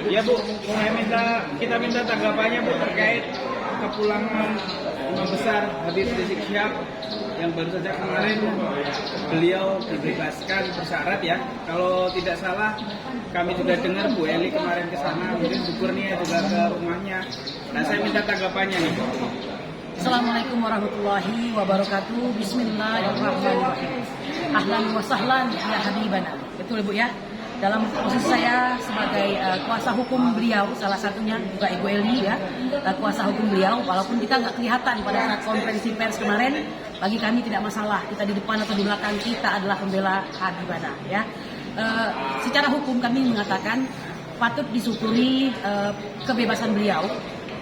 Ya Bu, kita minta tanggapannya Bu terkait kepulangan Imam Besar Habib Rizik Syihab yang baru saja kemarin beliau dibebaskan bersyarat ya. Kalau tidak salah kami juga dengar Bu Eli kemarin ke sana, mungkin Bu Kurnia juga ke rumahnya. Nah saya minta tanggapannya nih. Assalamualaikum warahmatullahi wabarakatuh. Bismillahirrahmanirrahim. Ahlan wa sahlan ya habibana. Betul Bu ya. Dalam posisi saya sebagai kuasa hukum beliau, salah satunya juga Ibu Eli ya, kuasa hukum beliau. Walaupun kita nggak kelihatan pada saat konferensi pers kemarin, bagi kami tidak masalah. Kita di depan atau di belakang kita adalah pembela habibana ya. Secara hukum kami mengatakan patut disyukuri kebebasan beliau,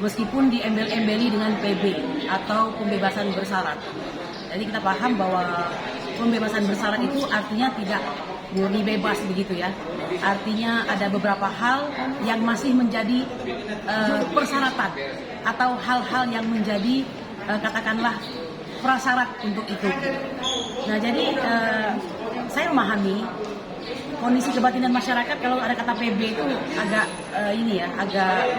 meskipun diembel-embeli dengan PB atau pembebasan bersyarat. Jadi kita paham bahwa pembebasan bersyarat itu artinya tidak murni bebas begitu ya. Artinya ada beberapa hal yang masih menjadi persyaratan atau hal-hal yang menjadi katakanlah prasyarat untuk itu. Nah jadi saya memahami kondisi kebatinan masyarakat kalau ada kata PB itu agak agak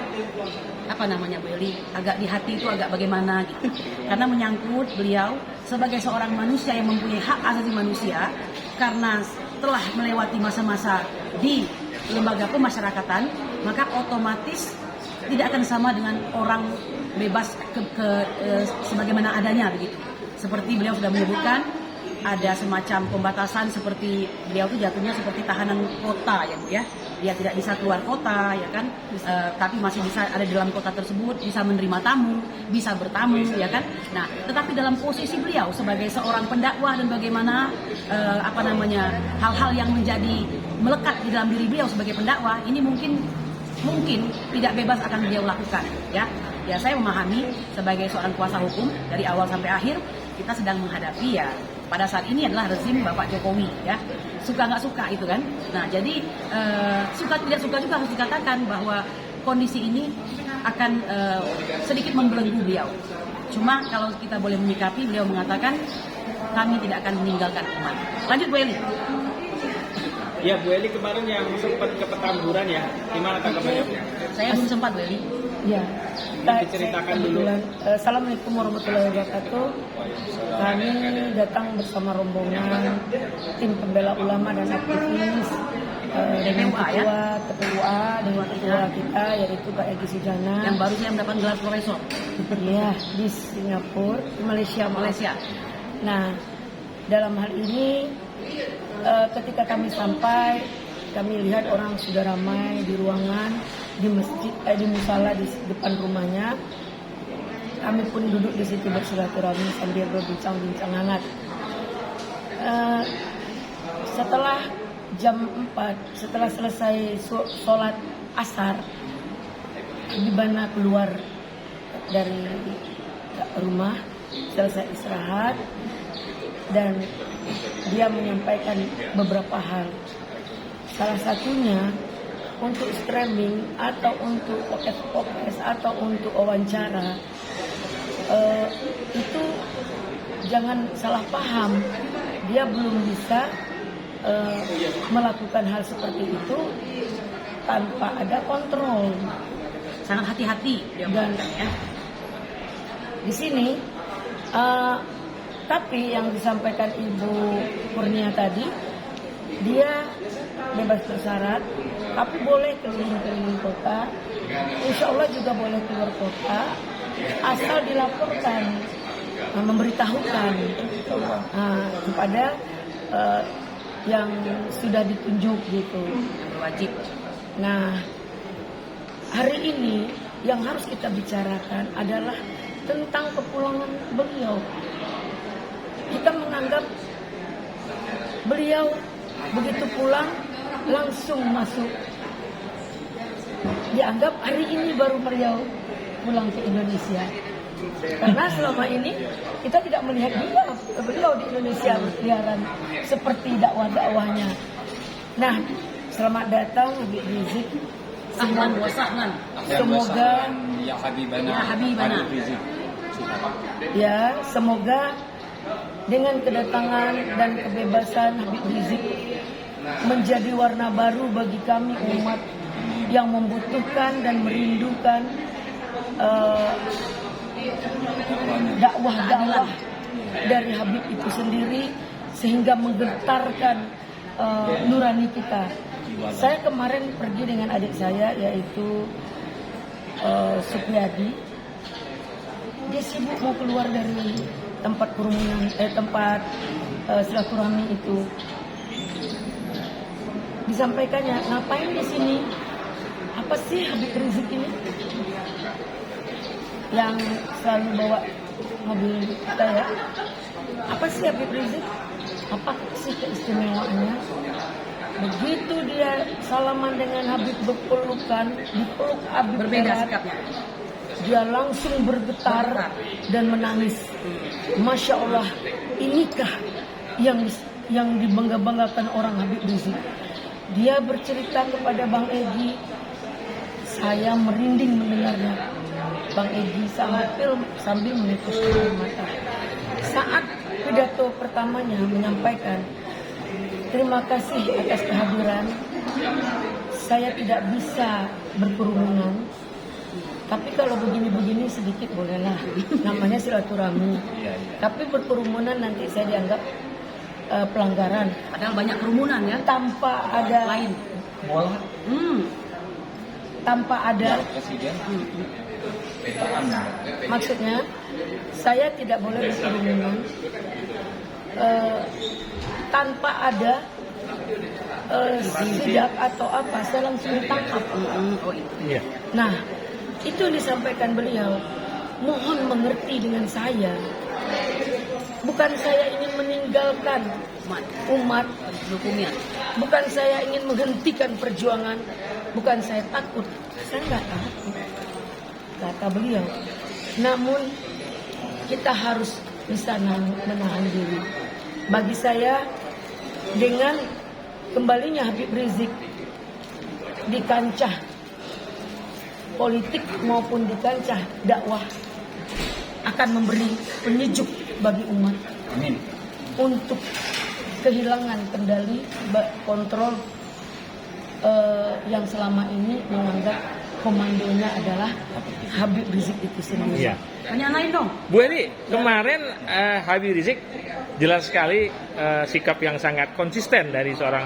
apa namanya Bu Eli, agak di hati itu agak bagaimana gitu. Karena menyangkut beliau sebagai seorang manusia yang mempunyai hak asasi manusia, karena telah melewati masa-masa di lembaga pemasyarakatan, maka otomatis tidak akan sama dengan orang bebas sebagaimana adanya begitu. Seperti beliau sudah menyebutkan, ada semacam pembatasan seperti beliau itu jatuhnya seperti tahanan kota ya Bu ya. Dia tidak bisa keluar kota ya kan, tapi masih bisa ada di dalam kota tersebut, bisa menerima tamu, bisa bertamu ya kan. Nah, tetapi dalam posisi beliau sebagai seorang pendakwah dan bagaimana hal-hal yang menjadi melekat di dalam diri beliau sebagai pendakwah ini mungkin tidak bebas akan beliau lakukan ya. Ya saya memahami sebagai seorang kuasa hukum dari awal sampai akhir kita sedang menghadapi ya pada saat ini adalah rezim Bapak Jokowi ya, suka nggak suka itu kan. Nah jadi suka tidak suka juga harus dikatakan bahwa kondisi ini akan sedikit membelenggu beliau. Cuma kalau kita boleh menyikapi, beliau mengatakan kami tidak akan meninggalkan umat. Lanjut Bu Eli. Ya Bu Eli kemarin yang sempat ke Petamburan ya, gimana tanggapannya? Saya belum sempat Bu Eli. Ya, diceritakan dulu. Assalamualaikum warahmatullahi wabarakatuh. Kami datang bersama rombongan tim pembela ulama dan aktivis dengan ketua kita yaitu Pak Egy Sujana yang baru saya mendapat gelar profesor. Iya, di Singapura, Malaysia. Nah, dalam hal ini ketika kami sampai, kami lihat orang sudah ramai di ruangan, di masjid, di musala di depan rumahnya. Kami pun duduk di situ bersilaturahmi sambil berbincang-bincang hangat. Setelah jam 4, setelah selesai sholat asar, Habibana keluar dari rumah, selesai istirahat, dan dia menyampaikan beberapa hal. Salah satunya untuk streaming atau untuk podcast atau untuk wawancara, itu jangan salah paham. Dia belum bisa melakukan hal seperti itu tanpa ada kontrol. Sangat hati-hati dan ya. Di sini tapi yang disampaikan Ibu Kurnia tadi, dia bebas bersyarat, tapi boleh keliling-keliling kota, insya Allah juga boleh keluar kota, asal dilaporkan, memberitahukan kepada yang sudah ditunjuk gitu, wajib. Nah, hari ini yang harus kita bicarakan adalah tentang kepulangan beliau. Kita menganggap beliau begitu pulang langsung masuk. Dianggap hari ini baru beliau pulang ke Indonesia. Karena selama ini kita tidak melihat beliau di Indonesia berkeliaran seperti dakwah-dakwahnya. Nah, selamat datang Habib Rizik. Ahlan wa sahlan. Semoga ya Habibana. Ya, semoga dengan kedatangan dan kebebasan Habib Rizik menjadi warna baru bagi kami umat yang membutuhkan dan merindukan dakwah-dakwah dari Habib itu sendiri, sehingga menggetarkan nurani kita. Saya kemarin pergi dengan adik saya, yaitu Supriyadi. Dia sibuk mau keluar dari tempat kerumunan, tempat silaturahmi itu. Disampaikannya, ngapain di sini? Apa sih Habib Rizik ini? Yang selalu bawa mobil kita ya. Apa sih Habib Rizik? Apa sih keistimewaannya? Begitu dia salaman dengan Habib, berpelukan, dipeluk Habib Berbeda erat, sikapnya. dia langsung bergetar dan menangis. Masya Allah, inikah yang dibangga-banggakan orang Habib Rizik. Dia bercerita kepada Bang Egy, saya merinding mendengarnya. Bang Egy sambil menetes air mata. Saat pidato pertamanya menyampaikan, terima kasih atas kehadiran. Saya tidak bisa berkerumunan, tapi kalau begini-begini sedikit bolehlah. Namanya silaturahmi. Tapi berkerumunan nanti saya dianggap pelanggaran. Padahal banyak kerumunan ya. Tanpa ada Lain. tanpa ada maksudnya saya tidak boleh berkerumunan tanpa ada sidak atau apa, saya langsung ditangkap. Nah, itu yang disampaikan beliau. Mohon mengerti dengan saya. Bukan saya ingin meninggalkan umat, bukan saya ingin menghentikan perjuangan, bukan saya takut, saya nggak takut, kata beliau. Namun kita harus bisa menahan diri. Bagi saya, dengan kembalinya Habib Rizik di kancah politik maupun di kancah dakwah akan memberi penyejuk bagi umat. Amin. Untuk kehilangan kendali kontrol yang selama ini menganggap komandonya adalah Habib Rizik itu sendiri. Iya. Tanya lain dong. Bu Edi, kemarin Habib Rizik jelas sekali sikap yang sangat konsisten dari seorang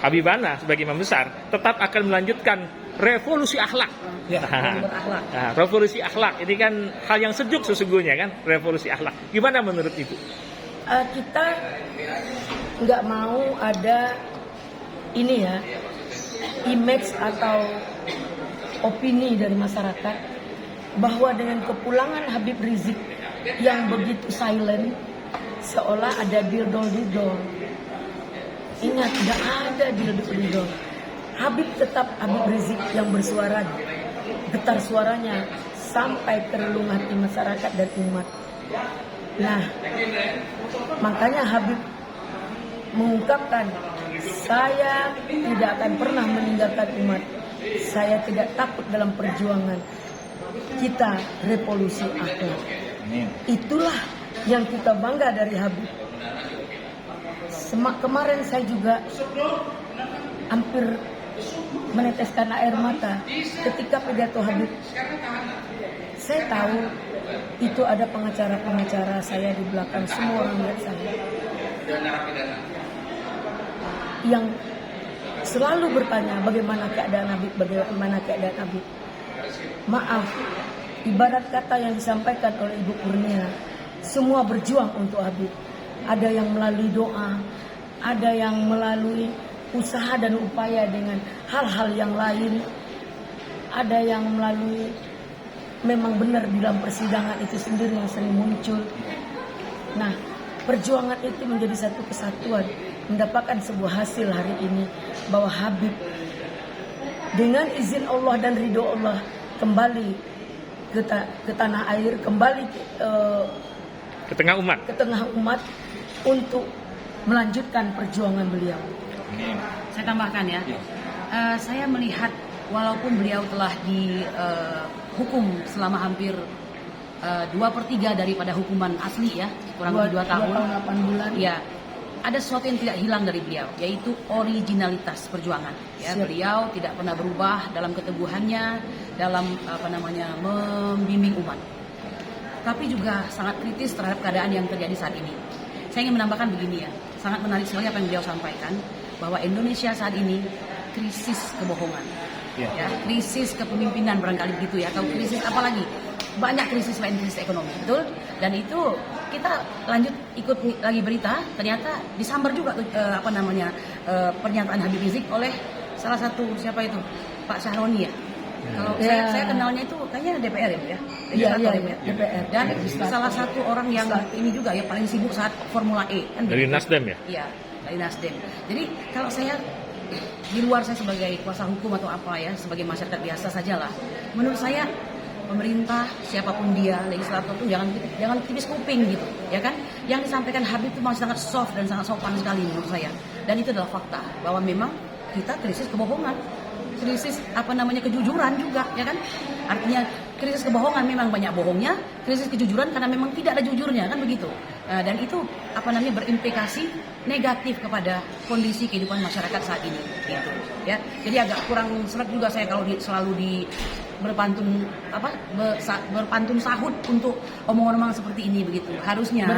Habibana sebagai imam besar, tetap akan melanjutkan revolusi akhlak. Berakhlak. Nah, revolusi akhlak ini kan hal yang sejuk sesungguhnya kan, revolusi akhlak. Gimana menurut Ibu? Kita nggak mau ada ini ya, image atau opini dari masyarakat bahwa dengan kepulangan Habib Rizik yang begitu silent, seolah ada dildol-dildol. Ingat, tidak ada dildol-dildol. Habib tetap Habib Rizik yang bersuara, getar suaranya sampai ke relung hati masyarakat dan umat. Nah, makanya Habib mengungkapkan, saya tidak akan pernah meninggalkan umat. Saya tidak takut dalam perjuangan kita revolusi akhlak. Itulah yang kita bangga dari Habib. Kemarin saya juga hampir meneteskan air mata ketika pidato Habib. Saya tahu itu ada pengacara-pengacara saya di belakang, semua orang lihat saya, yang selalu bertanya bagaimana keadaan Habib, bagaimana keadaan Habib. Maaf, ibarat kata yang disampaikan oleh Ibu Kurnia, semua berjuang untuk Habib. Ada yang melalui doa, ada yang melalui usaha dan upaya dengan hal-hal yang lain, ada yang melalui memang benar di dalam persidangan itu sendiri yang sering muncul. Nah, perjuangan itu menjadi satu kesatuan, mendapatkan sebuah hasil hari ini bahwa Habib dengan izin Allah dan ridho Allah kembali ke tanah air, kembali Ke tengah umat. ke tengah umat untuk melanjutkan perjuangan beliau. Saya tambahkan ya. Saya melihat walaupun beliau telah dihukum selama hampir 2/3 daripada hukuman asli ya, kurang lebih 2 tahun. 8 bulan. Ya, ada sesuatu yang tidak hilang dari beliau, yaitu originalitas perjuangan. Ya, beliau tidak pernah berubah dalam keteguhannya, dalam membimbing umat. Tapi juga sangat kritis terhadap keadaan yang terjadi saat ini. Saya ingin menambahkan begini ya, sangat menarik sekali apa yang beliau sampaikan, bahwa Indonesia saat ini krisis kebohongan, ya, krisis kepemimpinan barangkali begitu ya, atau krisis apa lagi? Banyak krisis selain krisis ekonomi, betul? Dan itu kita lanjut ikut lagi berita, ternyata disambar juga pernyataan Habib Rizik oleh salah satu siapa itu, Pak Syahroni ya. Kalau saya kenalnya itu kayaknya DPR ya, DPR. Dan salah satu orang yang ini juga ya paling sibuk saat Formula E kan. Dari Nasdem ya? Iya, dari Nasdem. Jadi kalau saya di luar saya sebagai kuasa hukum atau apa ya, sebagai masyarakat biasa sajalah. Menurut saya pemerintah siapapun dia, legislator pun jangan tipis kuping gitu, ya kan? Yang disampaikan Habib itu masih sangat soft dan sangat sopan sekali menurut saya. Dan itu adalah fakta bahwa memang kita krisis kebohongan, krisis kejujuran juga, ya kan? Artinya krisis kebohongan memang banyak bohongnya, krisis kejujuran karena memang tidak ada jujurnya, kan begitu. Dan itu berimplikasi negatif kepada kondisi kehidupan masyarakat saat ini, gitu. Ya, jadi agak kurang seret juga saya kalau selalu berpantun sahut untuk omongan-omongan seperti ini begitu. Harusnya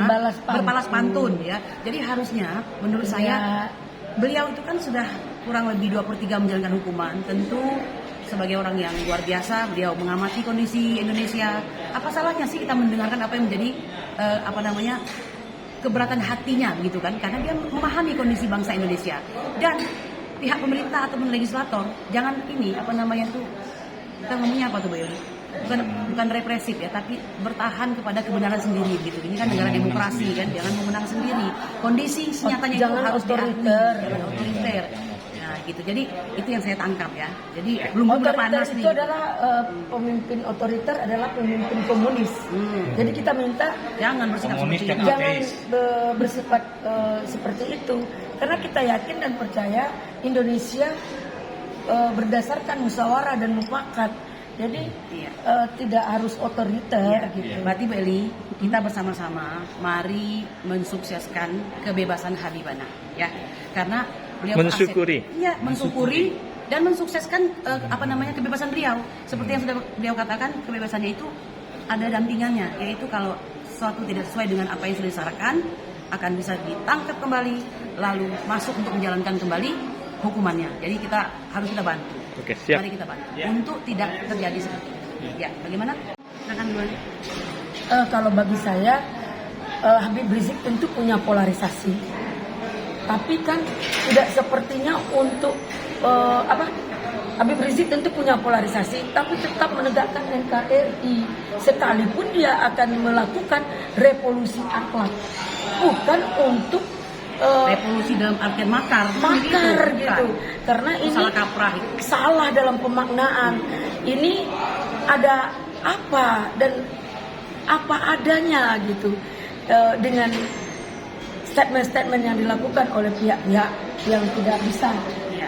berbalas pantun ya. Jadi harusnya menurut saya beliau itu kan sudah kurang lebih 2/3 menjalankan hukuman. Tentu sebagai orang yang luar biasa, beliau mengamati kondisi Indonesia. Apa salahnya sih kita mendengarkan apa yang menjadi keberatan hatinya gitu kan? Karena dia memahami kondisi bangsa Indonesia. Dan pihak pemerintah ataupun legislator jangan kita ngomongnya apa tuh Bu Yuli? Bukan represif ya, tapi bertahan kepada kebenaran sendiri gitu. Ini kan negara demokrasi kan, jangan memenang sendiri. Kondisi nyatanya itu harus otoriter. Nah, gitu. Jadi itu yang saya tangkap ya. Jadi belum panas nih. Itu adalah pemimpin otoriter adalah pemimpin komunis. Jadi kita minta jangan bersikap seperti itu. Jangan bersifat seperti itu. Karena kita yakin dan percaya Indonesia berdasarkan musyawarah dan mufakat. Jadi tidak harus otoriter gitu. Berarti Bu Eli, kita bersama-sama mari mensukseskan kebebasan Habibana ya. Karena beliau mensyukuri dan mensukseskan kebebasan beliau. Seperti yang sudah beliau katakan, kebebasannya itu ada dampingannya, yaitu kalau sesuatu tidak sesuai dengan apa yang sudah disyaratkan akan bisa ditangkap kembali lalu masuk untuk menjalankan kembali hukumannya. Jadi harus kita bantu. Oke, siap. Mari kita bantu untuk tidak terjadi seperti itu. Ya, bagaimana? Silakan duluan. Kalau bagi saya Habib Rizik tentu punya polarisasi. Tapi kan tidak sepertinya untuk Habib Rizik tentu punya polarisasi, tapi tetap menegakkan NKRI sekalipun dia akan melakukan revolusi akhlak, bukan untuk revolusi dalam artian makar gitu. Karena ini salah kaprah, salah dalam pemaknaan. Ini ada apa dan apa adanya gitu dengan statement-statement yang dilakukan oleh pihak-pihak yang tidak bisa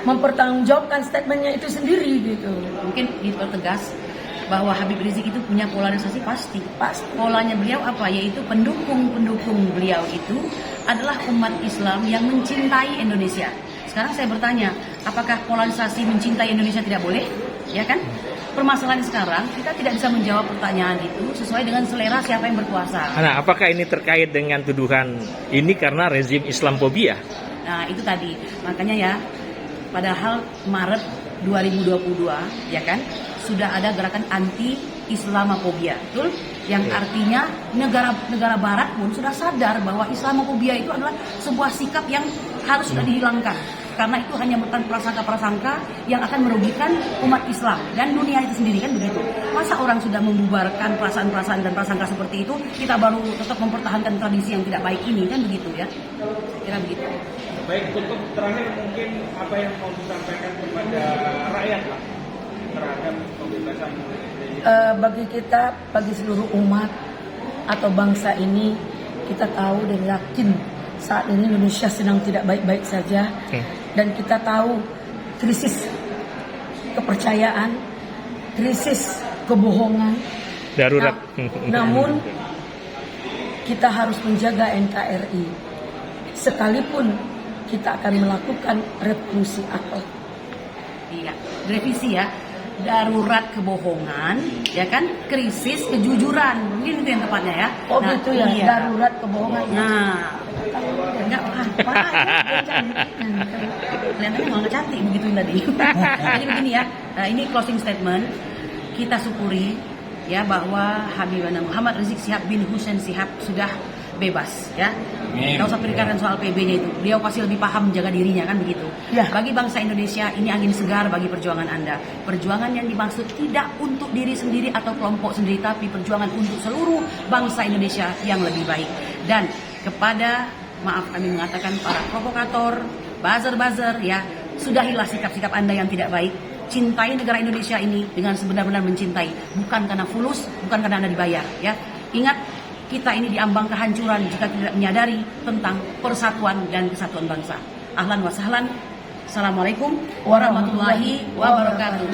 mempertanggungjawabkan statementnya itu sendiri gitu. Mungkin dipertegas bahwa Habib Rizik itu punya polarisasi pasti. Polanya beliau apa? Yaitu pendukung beliau itu adalah umat Islam yang mencintai Indonesia. Sekarang saya bertanya, apakah polarisasi mencintai Indonesia tidak boleh? Ya kan? Permasalahan sekarang kita tidak bisa menjawab pertanyaan itu sesuai dengan selera siapa yang berkuasa. Nah, apakah ini terkait dengan tuduhan ini karena rezim Islamfobia? Nah, itu tadi. Makanya ya, padahal Maret 2022 ya kan sudah ada gerakan anti Islamofobia, betul? Yang artinya negara barat pun sudah sadar bahwa Islamofobia itu adalah sebuah sikap yang harus sudah dihilangkan. Karena itu hanya bukan prasangka-prasangka yang akan merugikan umat Islam dan dunia itu sendiri kan begitu. Masa orang sudah membubarkan perasaan-perasaan dan prasangka seperti itu, kita baru tetap mempertahankan tradisi yang tidak baik ini kan begitu ya? Kira begitu. Baik, untuk terakhir mungkin apa yang mau disampaikan kepada rakyat lah terhadap pembebasan bagi kita, bagi seluruh umat atau bangsa ini, kita tahu dan yakin saat ini Indonesia sedang tidak baik-baik saja. Dan kita tahu krisis kepercayaan, krisis kebohongan. Darurat. Namun kita harus menjaga NKRI sekalipun kita akan melakukan revolusi akhlak. Iya, revisi ya. Darurat kebohongan, ya kan? Krisis kejujuran, mungkin itu yang tepatnya ya. Oh gitu ya, iya. darurat kebohongan. Nah, nggak apa-apa. Kelihatannya nggak cantik begitu tadi. Jadi begini ya, ini closing statement. Kita syukuri ya bahwa Habibana Muhammad Rizik Syihab bin Hussein Syihab sudah bebas ya. Nggak usah perikatan soal PB-nya itu. Beliau pasti lebih paham menjaga dirinya kan begitu. Ya. Bagi bangsa Indonesia ini angin segar bagi perjuangan Anda. Perjuangan yang dimaksud tidak untuk diri sendiri atau kelompok sendiri, tapi perjuangan untuk seluruh bangsa Indonesia yang lebih baik. Dan kepada, maaf kami mengatakan, para provokator, buzzer-buzzer ya, sudahilah sikap-sikap Anda yang tidak baik. Cintai negara Indonesia ini dengan sebenar-benar mencintai, bukan karena fulus, bukan karena Anda dibayar ya. Ingat, kita ini diambang kehancuran jika tidak menyadari tentang persatuan dan kesatuan bangsa. Ahlan wa sahlan. Assalamualaikum warahmatullahi wabarakatuh.